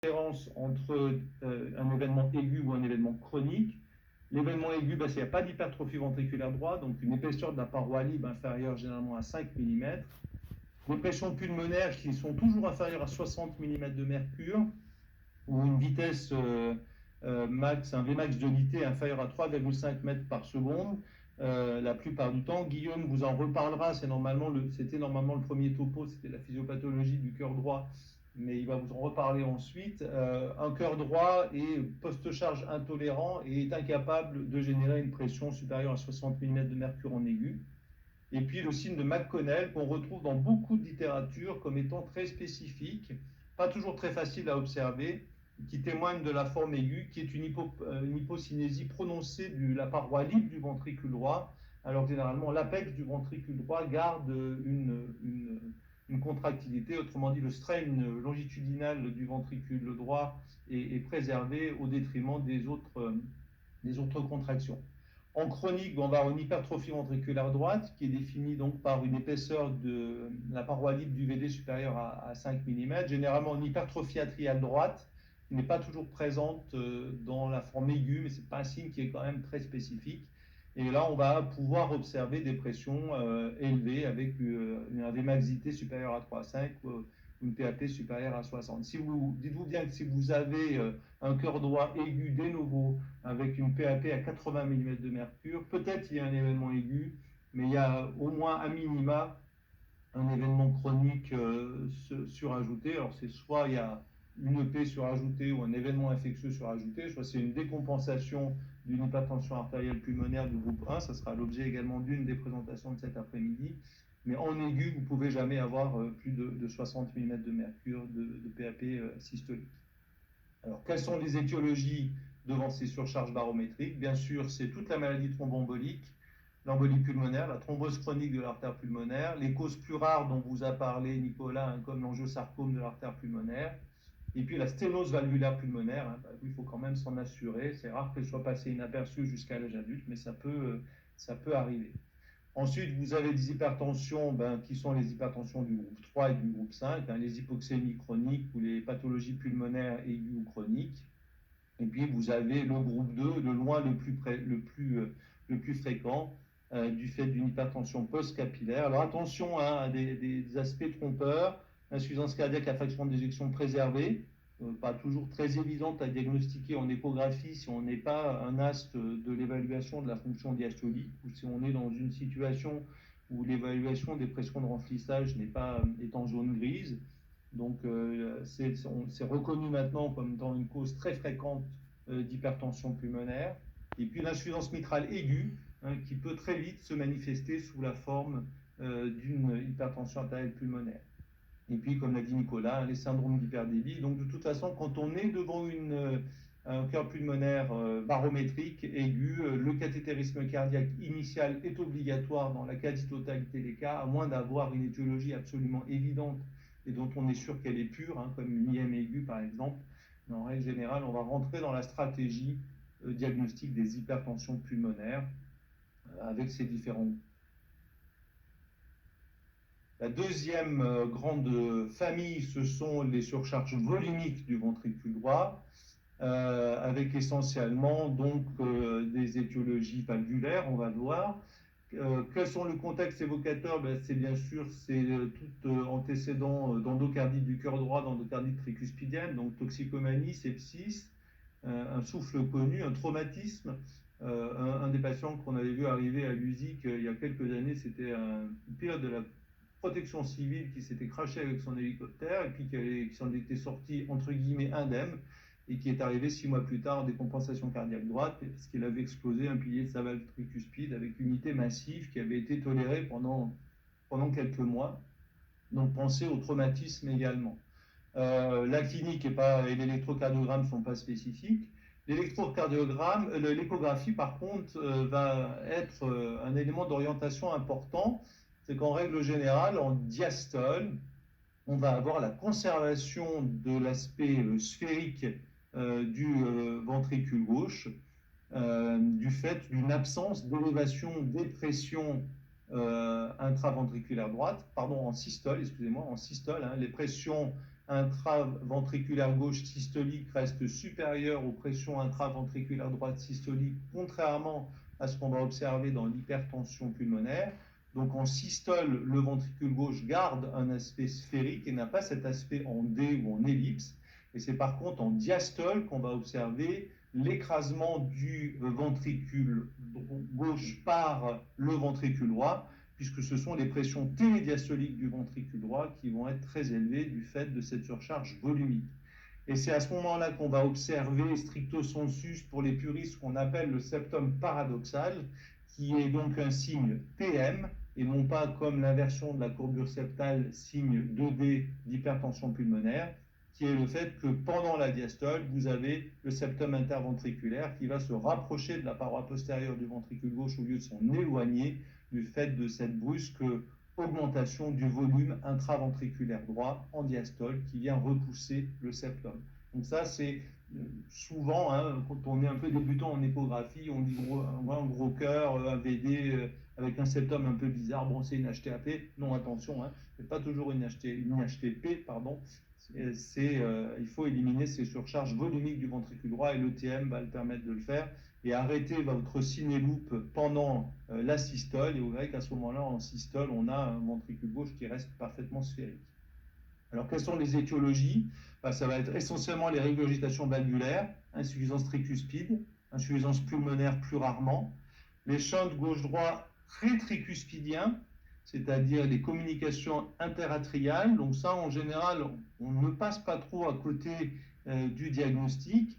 différence entre un événement aigu ou un événement chronique. L'événement aigu, c'est qu'il n'y a pas d'hypertrophie ventriculaire droite, donc une épaisseur de la paroi libre inférieure généralement à 5 mm. Des pressions pulmonaires qui sont toujours inférieures à 60 mm de mercure, ou une vitesse max, un Vmax de l'IT inférieur à 3,5 mètres par seconde. La plupart du temps, Guillaume vous en reparlera, c'était normalement le premier topo, c'était la physiopathologie du cœur droit, mais il va vous en reparler ensuite. Un cœur droit est post-charge intolérant et est incapable de générer une pression supérieure à 60 mm de mercure en aigu. Et puis le signe de McConnell qu'on retrouve dans beaucoup de littérature comme étant très spécifique, pas toujours très facile à observer, qui témoigne de la forme aiguë, qui est une hypocinésie prononcée de la paroi libre du ventricule droit, alors que généralement l'apex du ventricule droit garde une contractilité, autrement dit le strain longitudinal du ventricule droit est préservé au détriment des autres contractions. En chronique, on va avoir une hypertrophie ventriculaire droite qui est définie donc par une épaisseur de la paroi libre du VD supérieure à 5 mm, généralement une hypertrophie atriale droite qui n'est pas toujours présente dans la forme aiguë, mais ce n'est pas un signe qui est quand même très spécifique. Et là, on va pouvoir observer des pressions élevées avec une Vmax supérieure à 3,5 ou une PAP supérieure à 60. Dites-vous bien que si vous avez un cœur droit aigu de novo avec une PAP à 80 mm de mercure, peut-être il y a un événement aigu, mais il y a au moins à minima un événement chronique surajouté. Alors c'est soit il y a une EP surajoutée ou un événement infectieux surajouté, soit c'est une décompensation d'une hypertension artérielle pulmonaire du groupe 1, ça sera l'objet également d'une des présentations de cet après-midi. Mais en aigu, vous ne pouvez jamais avoir plus de 60 mm de mercure de PAP systolique. Alors, quelles sont les étiologies devant ces surcharges barométriques? Bien sûr, c'est toute la maladie thromboembolique, l'embolie pulmonaire, la thrombose chronique de l'artère pulmonaire, les causes plus rares dont vous a parlé Nicolas, comme l'angiosarcome de l'artère pulmonaire, et puis la sténose valvulaire pulmonaire, il faut quand même s'en assurer. C'est rare qu'elle soit passée inaperçue jusqu'à l'âge adulte, mais ça peut arriver. Ensuite, vous avez des hypertensions qui sont les hypertensions du groupe 3 et du groupe 5, les hypoxémies chroniques ou les pathologies pulmonaires aiguës ou chroniques. Et puis, vous avez le groupe 2, de loin le plus fréquent, du fait d'une hypertension post-capillaire. Alors attention à des aspects trompeurs, insuffisance cardiaque à fraction d'éjection préservée, pas toujours très évidente à diagnostiquer en échographie si on n'est pas un astre de l'évaluation de la fonction diastolique ou si on est dans une situation où l'évaluation des pressions de remplissage est en zone grise. Donc c'est reconnu maintenant comme étant une cause très fréquente d'hypertension pulmonaire. Et puis l'insuffisance mitrale aiguë qui peut très vite se manifester sous la forme d'une hypertension artérielle pulmonaire. Et puis, comme l'a dit Nicolas, les syndromes d'hyperdébit. Donc, de toute façon, quand on est devant un cœur pulmonaire barométrique aigu, le cathétérisme cardiaque initial est obligatoire dans la quasi-totalité des cas, à moins d'avoir une étiologie absolument évidente et dont on est sûr qu'elle est pure, comme une IM aiguë par exemple. Mais en règle générale, on va rentrer dans la stratégie diagnostique des hypertensions pulmonaires avec ces différents. La deuxième grande famille, ce sont les surcharges volumiques du ventricule droit, avec essentiellement donc des étiologies valvulaires, on va le voir. Quels sont le contexte évocateur? C'est bien sûr tout antécédent d'endocardite du cœur droit, d'endocardite tricuspidienne, donc toxicomanie, sepsis, un souffle connu, un traumatisme. Un des patients qu'on avait vu arriver à l'USIC il y a quelques années, c'était un pilote de la protection civile qui s'était craché avec son hélicoptère et puis qui s'en était sorti entre guillemets indemne et qui est arrivé 6 mois plus tard en décompensation cardiaque droite parce qu'il avait explosé un pilier de sa valve tricuspide avec une unité massive qui avait été tolérée pendant quelques mois. Donc pensez au traumatisme également. La clinique et l'électrocardiogramme ne sont pas spécifiques. L'échographie par contre va être un élément d'orientation important. C'est qu'en règle générale, en diastole, on va avoir la conservation de l'aspect sphérique du ventricule gauche du fait d'une absence d'élévation des pressions intraventriculaires droites, en systole, les pressions intraventriculaire gauche systolique reste supérieure aux pressions intraventriculaires droite systolique, contrairement à ce qu'on va observer dans l'hypertension pulmonaire. Donc en systole, le ventricule gauche garde un aspect sphérique et n'a pas cet aspect en D ou en ellipse. Et c'est par contre en diastole qu'on va observer l'écrasement du ventricule gauche par le ventricule droit, puisque ce sont les pressions télédiastoliques du ventricule droit qui vont être très élevées du fait de cette surcharge volumique. Et c'est à ce moment-là qu'on va observer stricto sensu pour les puristes ce qu'on appelle le septum paradoxal, qui est donc un signe TM, et non pas comme l'inversion de la courbure septale, signe 2D d'hypertension pulmonaire, qui est le fait que pendant la diastole, vous avez le septum interventriculaire qui va se rapprocher de la paroi postérieure du ventricule gauche au lieu de s'en éloigner du fait de cette brusque augmentation du volume intraventriculaire droit en diastole qui vient repousser le septum. Donc ça, c'est souvent, hein, quand on est un peu débutant en échographie, on dit on voit un gros cœur, un VD avec un septum un peu bizarre, bon c'est une HTAP, non attention, hein, c'est pas toujours une HTP, pardon. Il faut éliminer ces surcharges volumiques du ventricule droit et l'ETM va le permettre de le faire et arrêter votre ciné-loop pendant la systole et vous verrez qu'à ce moment-là en systole on a un ventricule gauche qui reste parfaitement sphérique. Alors quelles sont les étiologies? Ça va être essentiellement les régurgitations valvulaires, insuffisance tricuspide, insuffisance pulmonaire plus rarement, les shunts gauche-droit très tricuspidiens, c'est-à-dire les communications interatriales. Donc ça, en général, on ne passe pas trop à côté du diagnostic.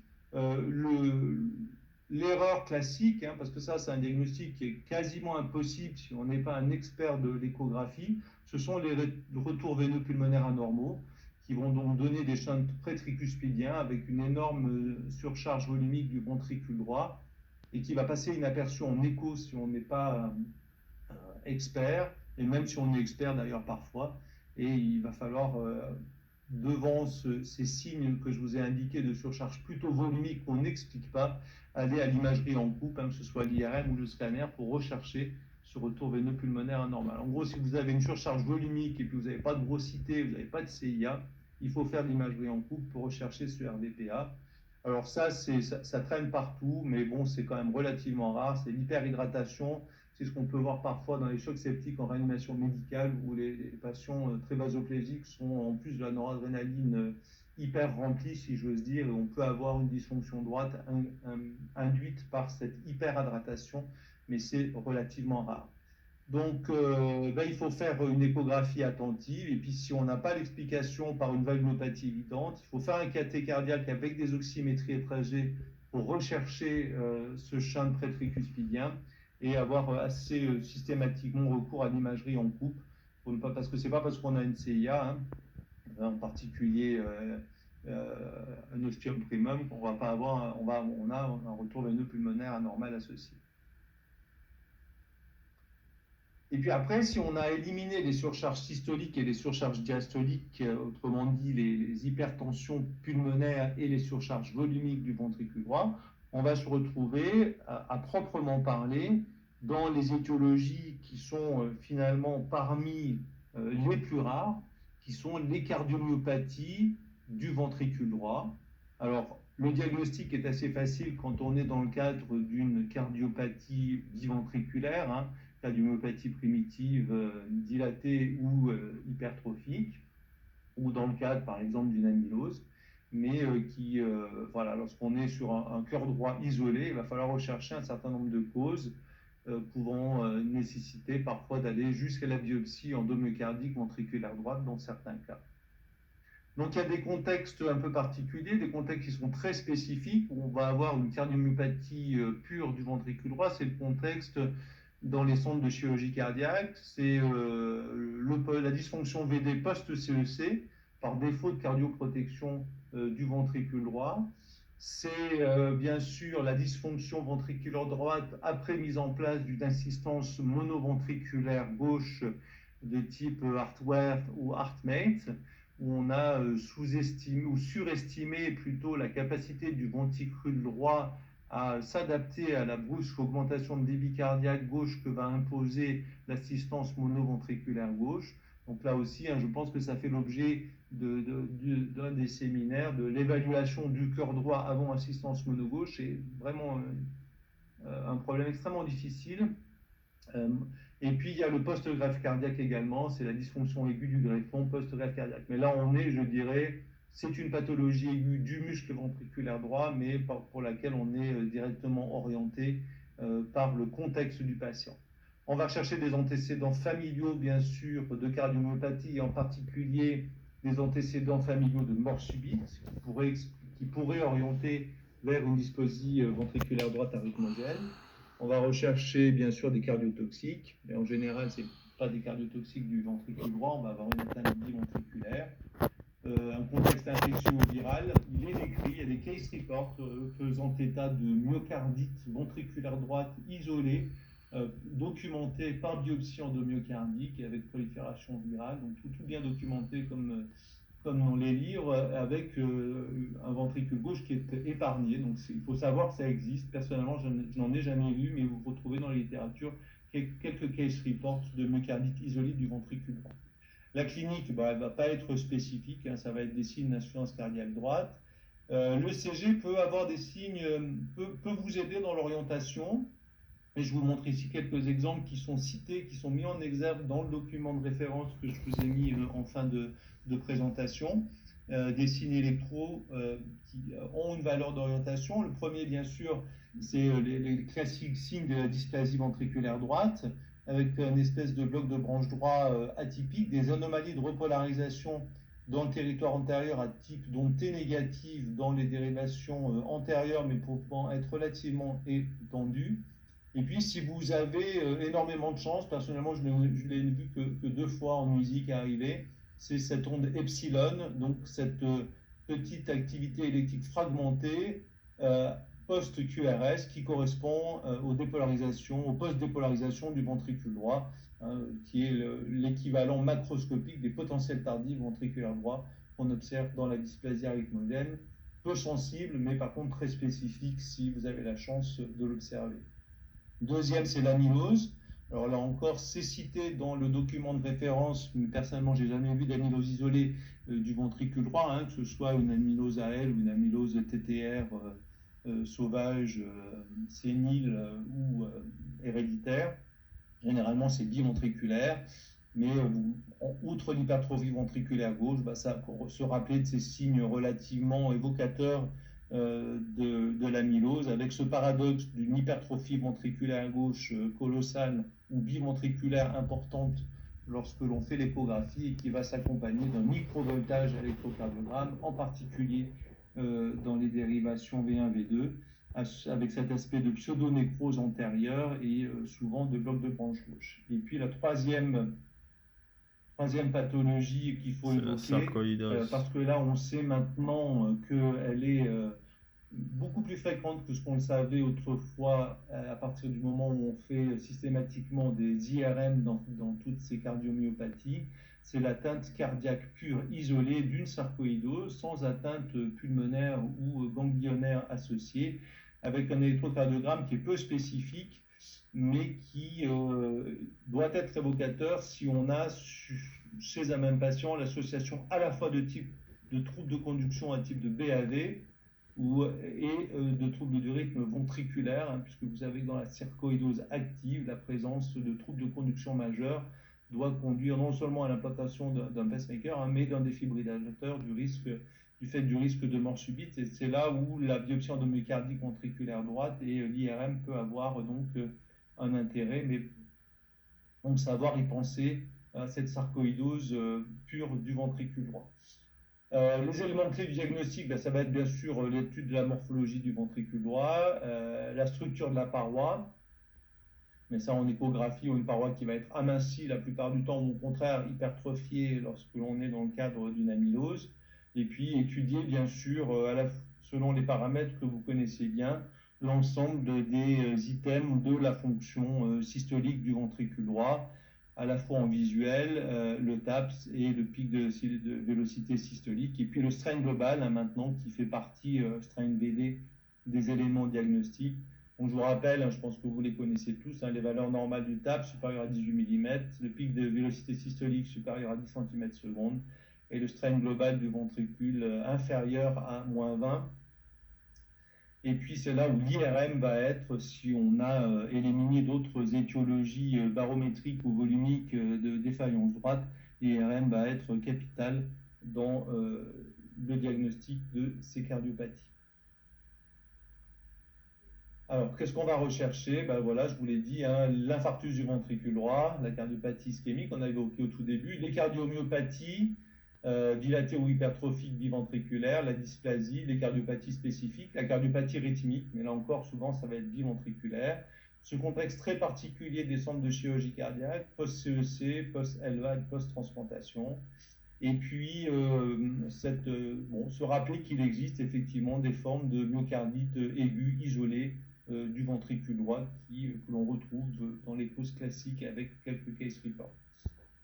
L'erreur classique, hein, parce que ça, c'est un diagnostic qui est quasiment impossible si on n'est pas un expert de l'échographie, ce sont les retours veineux pulmonaires anormaux qui vont donc donner des shunts prétricuspidiens avec une énorme surcharge volumique du ventricule droit et qui va passer inaperçu en écho si on n'est pas expert, et même si on est expert d'ailleurs parfois, et il va falloir, devant ces signes que je vous ai indiqués de surcharge plutôt volumique qu'on n'explique pas, aller à l'imagerie en coupe, hein, que ce soit l'IRM ou le scanner, pour rechercher ce retour veineux pulmonaire anormal. En gros, si vous avez une surcharge volumique et que vous n'avez pas de grossité, vous n'avez pas de CIA, il faut faire de l'imagerie en coupe pour rechercher ce RVPA. Alors ça traîne partout, mais bon, c'est quand même relativement rare. C'est l'hyperhydratation. C'est ce qu'on peut voir parfois dans les chocs septiques en réanimation médicale où les patients très vasoplégiques sont en plus de la noradrénaline hyper remplie, si j'ose dire, et on peut avoir une dysfonction droite induite par cette hyperhydratation, mais c'est relativement rare. Donc, il faut faire une échographie attentive, et puis si on n'a pas l'explication par une valvulopathie évidente, il faut faire un cathé cardiaque avec des oxymétries étragées pour rechercher ce shunt prétricuspidien et avoir assez systématiquement recours à l'imagerie en coupe, parce que c'est pas parce qu'on a une CIA, hein, en particulier un ostium primum, qu'on va pas avoir, on a un retour veineux pulmonaire anormal associé. Et puis après, si on a éliminé les surcharges systoliques et les surcharges diastoliques, autrement dit les hypertensions pulmonaires et les surcharges volumiques du ventricule droit, on va se retrouver à proprement parler dans les étiologies qui sont finalement parmi les plus rares, qui sont les cardiomyopathies du ventricule droit. Alors, le diagnostic est assez facile quand on est dans le cadre d'une cardiopathie biventriculaire, hein, cardiomyopathie primitive dilatée ou hypertrophique, ou dans le cadre par exemple d'une amylose, mais voilà, lorsqu'on est sur un cœur droit isolé, il va falloir rechercher un certain nombre de causes pouvant nécessiter parfois d'aller jusqu'à la biopsie endomyocardique ventriculaire droite dans certains cas. Donc il y a des contextes un peu particuliers, des contextes qui sont très spécifiques, où on va avoir une cardiomyopathie pure du ventricule droit. C'est le contexte dans les centres de chirurgie cardiaque, c'est la dysfonction VD post-CEC, par défaut de cardioprotection du ventricule droit. C'est bien sûr la dysfonction ventriculaire droite après mise en place d'une assistance monoventriculaire gauche de type Heartworth ou HeartMate, où on a sous-estimé ou surestimé plutôt la capacité du ventricule droit à s'adapter à la brusque augmentation de débit cardiaque gauche que va imposer l'assistance monoventriculaire gauche. Donc là aussi, je pense que ça fait l'objet d'un des séminaires de l'évaluation du cœur droit avant assistance mono-gauche. C'est vraiment un problème extrêmement difficile. Et puis il y a le post-greffe cardiaque également, c'est la dysfonction aiguë du greffon post-greffe cardiaque. Mais là on est, je dirais, c'est une pathologie aiguë du muscle ventriculaire droit, mais pour laquelle on est directement orienté par le contexte du patient. On va chercher des antécédents familiaux, bien sûr, de cardiomyopathie, et en particulier des antécédents familiaux de mort subite, qui pourraient orienter vers une dysplasie ventriculaire droite arythmogène. On va rechercher bien sûr des cardiotoxiques, mais en général, ce n'est pas des cardiotoxiques du ventricule droit, on va avoir une atteinte biventriculaire. Un contexte infectieux ou viral, il est décrit, il y a des case reports faisant état de myocardite ventriculaire droite isolée, documentée par biopsie endomyocardique et avec prolifération virale, donc tout bien documenté comme dans les livres, avec un ventricule gauche qui est épargné. Donc il faut savoir que ça existe. Personnellement, je n'en ai jamais vu, mais vous retrouvez dans la littérature quelques case reports de myocardite isolée du ventricule droit. La clinique, elle ne va pas être spécifique, ça va être des signes d'insuffisance cardiaque droite. L'ECG peut avoir des signes, peut vous aider dans l'orientation. Et je vous montre ici quelques exemples qui sont cités, qui sont mis en exergue dans le document de référence que je vous ai mis en fin de présentation. Des signes électro qui ont une valeur d'orientation. Le premier, bien sûr, c'est les classiques signes de la dysplasie ventriculaire droite, avec une espèce de bloc de branche droit atypique, des anomalies de repolarisation dans le territoire antérieur à type dont T négative dans les dérivations antérieures, mais pouvant être relativement étendues. Et puis, si vous avez énormément de chance, personnellement, je l'ai vu que 2 fois en musique arriver, c'est cette onde epsilon, donc cette petite activité électrique fragmentée post-QRS qui correspond aux dépolarisations, aux post-dépolarisations du ventricule droit, qui est l'équivalent macroscopique des potentiels tardifs ventriculaires droits qu'on observe dans la dysplasie arythmogène, peu sensible, mais par contre très spécifique si vous avez la chance de l'observer. Deuxième, c'est l'amylose. Alors là encore, c'est cité dans le document de référence, mais personnellement, je n'ai jamais vu d'amylose isolée du ventricule droit, que ce soit une amylose AL ou une amylose TTR sauvage, sénile ou héréditaire. Généralement, c'est biventriculaire, mais outre l'hypertrophie ventriculaire gauche, ça pour se rappeler de ces signes relativement évocateurs de l'amylose, avec ce paradoxe d'une hypertrophie ventriculaire gauche colossale ou biventriculaire importante lorsque l'on fait l'échographie et qui va s'accompagner d'un microvoltage à l'électrocardiogramme, en particulier dans les dérivations V1, V2, avec cet aspect de pseudonécrose antérieure et souvent de bloc de branche gauche. Et puis la troisième pathologie qu'il faut évoquer, parce que là on sait maintenant qu'elle est beaucoup plus fréquente que ce qu'on le savait autrefois à partir du moment où on fait systématiquement des IRM dans toutes ces cardiomyopathies, c'est l'atteinte cardiaque pure isolée d'une sarcoïdose sans atteinte pulmonaire ou ganglionnaire associée, avec un électrocardiogramme qui est peu spécifique, mais qui doit être évocateur si on a chez un même patient l'association à la fois de type de troubles de conduction à type de BAV et de troubles du rythme ventriculaire, puisque vous avez dans la sarcoïdose active la présence de troubles de conduction majeurs doit conduire non seulement à l'implantation d'un pacemaker, mais d'un défibrillateur du fait du risque de mort subite. Et c'est là où la biopsie endomyocardique ventriculaire droite et l'IRM peut avoir donc un intérêt, mais donc savoir y penser à cette sarcoïdose pure du ventricule droit. Les éléments clés du diagnostic, ça va être bien sûr l'étude de la morphologie du ventricule droit, la structure de la paroi, mais ça en échographie, ou une paroi qui va être amincie la plupart du temps, ou au contraire hypertrophiée lorsque l'on est dans le cadre d'une amylose, et puis étudier bien sûr, selon les paramètres que vous connaissez bien, l'ensemble des items de la fonction systolique du ventricule droit, à la fois en visuel, le TAPS et le pic de vélocité systolique, et puis le strain global maintenant qui fait partie, strain VD, des éléments diagnostiques. Donc, je vous rappelle, hein, je pense que vous les connaissez tous, hein, les valeurs normales du TAP supérieures à 18 mm, le pic de vélocité systolique supérieur à 10 cm/s et le strain global du ventricule inférieur à -20. Et puis c'est là où l'IRM va être, si on a éliminé d'autres étiologies barométriques ou volumiques de défaillance droite, l'IRM va être capital dans le diagnostic de ces cardiopathies. Alors, qu'est-ce qu'on va rechercher? Ben voilà, je vous l'ai dit, hein, l'infarctus du ventricule droit, la cardiopathie ischémique, on a évoqué au tout début, les cardiomyopathies, dilatée ou hypertrophique biventriculaire, la dysplasie, les cardiopathies spécifiques, la cardiopathie rythmique, mais là encore, souvent, ça va être biventriculaire. Ce contexte très particulier des centres de chirurgie cardiaque, post-CEC, post-LVAD, post-transplantation. Et puis, se rappeler qu'il existe effectivement des formes de myocardite aiguë isolée du ventricule droit que l'on retrouve dans les causes classiques avec quelques case reports.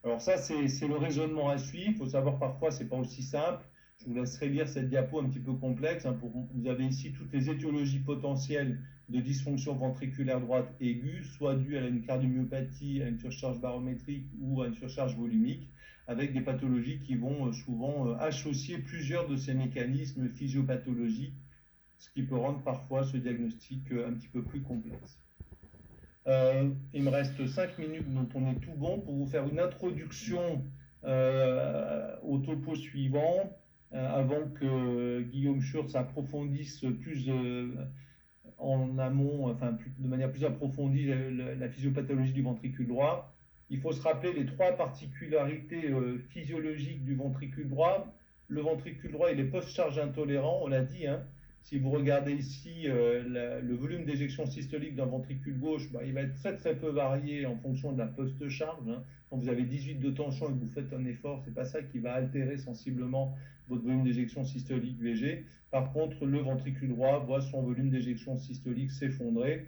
Alors ça, c'est le raisonnement à suivre. Il faut savoir parfois, ce n'est pas aussi simple. Je vous laisserai lire cette diapo un petit peu complexe. Hein, vous avez ici toutes les étiologies potentielles de dysfonction ventriculaire droite aiguë, soit due à une cardiomyopathie, à une surcharge barométrique ou à une surcharge volumique, avec des pathologies qui vont souvent associer plusieurs de ces mécanismes physiopathologiques, ce qui peut rendre parfois ce diagnostic un petit peu plus complexe. Il me reste 5 minutes, donc on est tout bon pour vous faire une introduction au topo suivant, avant que Guillaume Schurz approfondisse plus en amont, enfin de manière plus approfondie, la physiopathologie du ventricule droit. Il faut se rappeler les 3 particularités physiologiques du ventricule droit. Le ventricule droit, il est post-charge intolérant, on l'a dit, hein. Si vous regardez ici le volume d'éjection systolique d'un ventricule gauche, il va être très très peu varié en fonction de la post-charge. Hein. Quand vous avez 18 de tension et que vous faites un effort, ce n'est pas ça qui va altérer sensiblement votre volume d'éjection systolique VG. Par contre, le ventricule droit voit son volume d'éjection systolique s'effondrer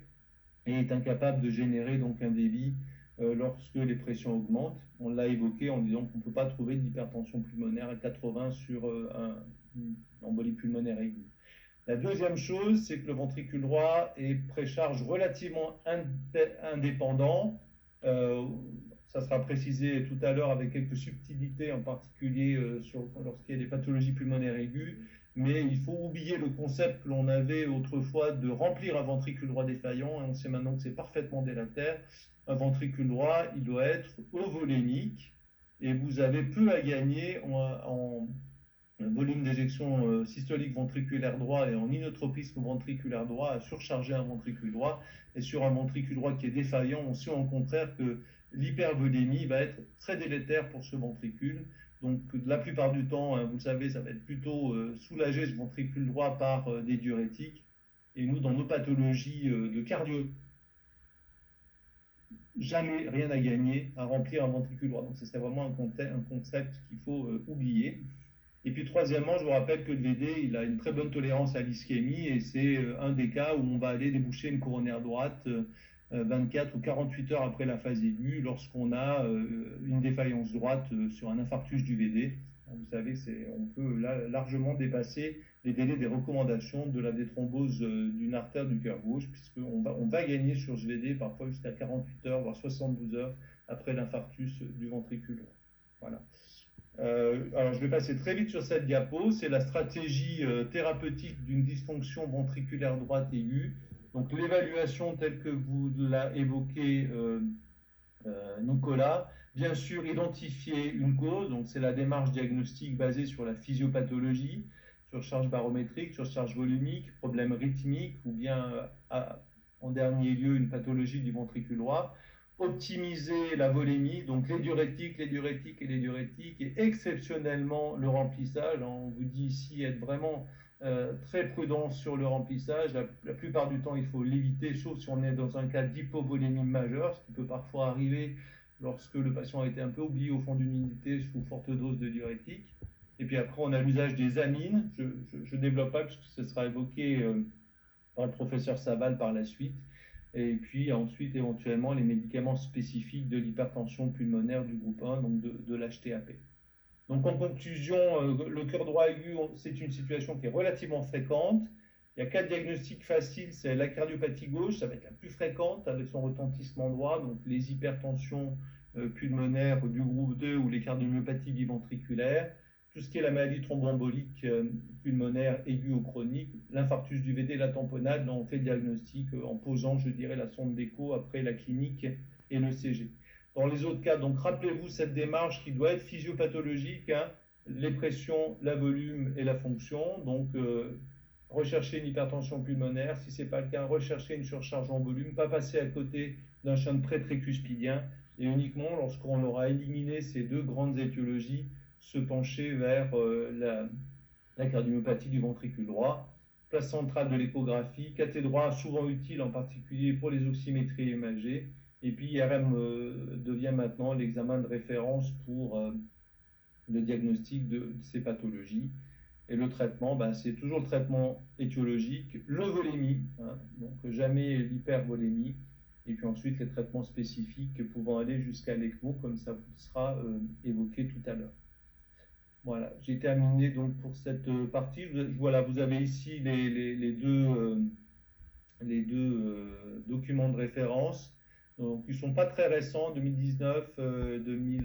et est incapable de générer donc un débit lorsque les pressions augmentent. On l'a évoqué en disant qu'on ne peut pas trouver d'hypertension pulmonaire à 80 sur une embolie pulmonaire aiguë. La deuxième chose, c'est que le ventricule droit est précharge relativement indépendant. Ça sera précisé tout à l'heure avec quelques subtilités, en particulier lorsqu'il y a des pathologies pulmonaires aiguës. Mais il faut oublier le concept que l'on avait autrefois de remplir un ventricule droit défaillant. Et on sait maintenant que c'est parfaitement délétère. Un ventricule droit, il doit être ovolémique. Et vous avez peu à gagner en volume d'éjection systolique ventriculaire droit et en inotropisme ventriculaire droit à surcharger un ventricule droit. Et sur un ventricule droit qui est défaillant, on sait au contraire que l'hypervolémie va être très délétère pour ce ventricule. Donc la plupart du temps, hein, vous le savez, ça va être plutôt soulager ce ventricule droit par des diurétiques. Et nous, dans nos pathologies de cardio, jamais rien à gagner à remplir un ventricule droit. Donc ce serait vraiment un concept qu'il faut oublier. Et puis troisièmement, je vous rappelle que le VD, il a une très bonne tolérance à l'ischémie et c'est un des cas où on va aller déboucher une coronaire droite 24 ou 48 heures après la phase aiguë lorsqu'on a une défaillance droite sur un infarctus du VD. Vous savez, on peut largement dépasser les délais des recommandations de la déthrombose d'une artère du cœur gauche, puisqu'on va gagner sur ce VD parfois jusqu'à 48 heures, voire 72 heures après l'infarctus du ventricule droit. Voilà. Alors, je vais passer très vite sur cette diapo. C'est la stratégie thérapeutique d'une dysfonction ventriculaire droite aiguë. Donc, l'évaluation telle que vous l'a évoqué Nicolas. Bien sûr, identifier une cause. Donc, c'est la démarche diagnostique basée sur la physiopathologie, sur charge barométrique, sur charge volumique, problème rythmique ou bien, en dernier lieu, une pathologie du ventricule droit. Optimiser la volémie, donc les diurétiques et exceptionnellement le remplissage. On vous dit ici être vraiment très prudent sur le remplissage. La plupart du temps, il faut l'éviter, sauf si on est dans un cas d'hypovolémie majeure, ce qui peut parfois arriver lorsque le patient a été un peu oublié au fond d'une unité sous forte dose de diurétique. Et puis après, on a l'usage des amines. Je ne développe pas puisque ce sera évoqué par le professeur Saval par la suite. Et puis ensuite éventuellement les médicaments spécifiques de l'hypertension pulmonaire du groupe 1, donc de l'HTAP. Donc en conclusion, le cœur droit aigu, c'est une situation qui est relativement fréquente. Il y a 4 diagnostics faciles, c'est la cardiopathie gauche, ça va être la plus fréquente avec son retentissement droit, donc les hypertensions pulmonaires du groupe 2 ou les cardiomyopathies biventriculaires, tout ce qui est la maladie thromboembolique pulmonaire aiguë ou chronique, l'infarctus du VD, la tamponade, là on fait le diagnostic en posant, je dirais, la sonde d'écho après la clinique et le CG. Dans les autres cas, donc rappelez-vous cette démarche qui doit être physiopathologique, hein, les pressions, la volume et la fonction, donc rechercher une hypertension pulmonaire, si ce n'est pas le cas, rechercher une surcharge en volume, pas passer à côté d'un shunt pré-tricuspidien, et uniquement lorsqu'on aura éliminé ces deux grandes étiologies, se pencher vers la cardiomyopathie du ventricule droit. Place centrale de l'échographie, cathé droit souvent utile en particulier pour les oxymétries imagées, et puis IRM devient maintenant l'examen de référence pour le diagnostic de ces pathologies. Et le traitement, ben, c'est toujours le traitement étiologique, l'euvolémie, hein, donc jamais l'hypervolémie, et puis ensuite les traitements spécifiques pouvant aller jusqu'à l'ECMO, comme ça sera évoqué tout à l'heure. Voilà, j'ai terminé donc pour cette partie. Voilà, vous avez ici les deux documents de référence, donc, qui ne sont pas très récents, 2019, 2000.